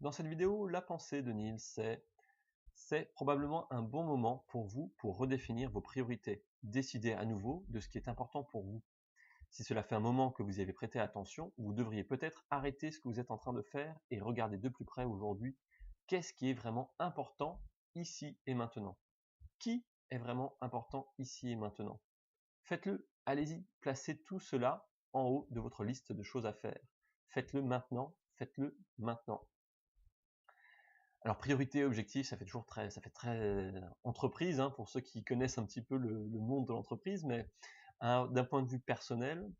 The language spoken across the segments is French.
Dans cette vidéo, la pensée de Neil, c'est probablement un bon moment pour vous pour redéfinir vos priorités, décider à nouveau de ce qui est important pour vous. Si cela fait un moment que vous y avez prêté attention, vous devriez peut-être arrêter ce que vous êtes en train de faire et regarder de plus près aujourd'hui qu'est-ce qui est vraiment important ici et maintenant. Qui est vraiment important ici et maintenant? Faites-le, allez-y, placez tout cela en haut de votre liste de choses à faire. Faites-le maintenant, faites-le maintenant. Alors priorité, objectif, ça fait très entreprise, hein, pour ceux qui connaissent un petit peu le monde de l'entreprise, mais d'un point de vue personnel,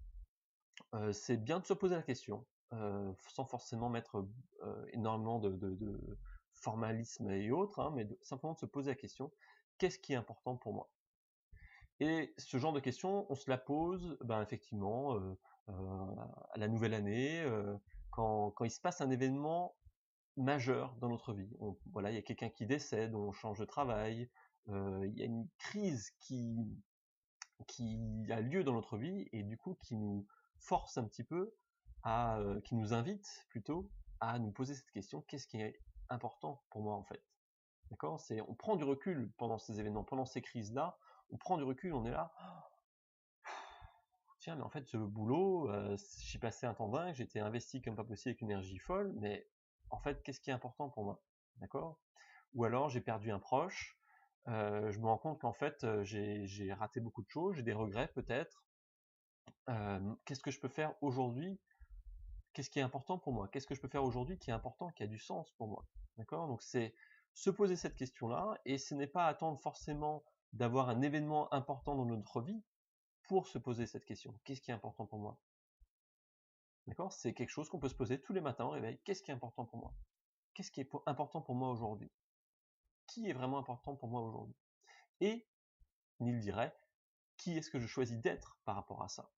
c'est bien de se poser la question, sans forcément mettre énormément de formalisme et autres, hein, mais simplement de se poser la question, qu'est-ce qui est important pour moi? Et ce genre de questions, on se la pose, ben, effectivement, à la nouvelle année, quand il se passe un événement majeur dans notre vie. Voilà, il y a quelqu'un qui décède, on change de travail, il y a une crise qui a lieu dans notre vie et du coup qui nous force un petit peu qui nous invite plutôt à nous poser cette question, qu'est-ce qui est important pour moi en fait? D'accord? On prend du recul pendant ces événements, pendant ces crises-là, on prend du recul, on est là, tiens, mais en fait, ce boulot, j'y passais un temps dingue, j'étais investi comme pas possible avec une énergie folle, mais en fait, qu'est-ce qui est important pour moi? D'accord? Ou alors, j'ai perdu un proche, je me rends compte qu'en fait, j'ai raté beaucoup de choses, j'ai des regrets peut-être. Qu'est-ce que je peux faire aujourd'hui? Qu'est-ce qui est important pour moi? Qu'est-ce que je peux faire aujourd'hui qui est important, qui a du sens pour moi? D'accord? Donc, c'est se poser cette question-là, et ce n'est pas attendre forcément d'avoir un événement important dans notre vie pour se poser cette question. Qu'est-ce qui est important pour moi? D'accord? C'est quelque chose qu'on peut se poser tous les matins au réveil. Qu'est-ce qui est important pour moi? Qu'est-ce qui est important pour moi aujourd'hui? Qui est vraiment important pour moi aujourd'hui? Et, Neil dirait, qui est-ce que je choisis d'être par rapport à ça?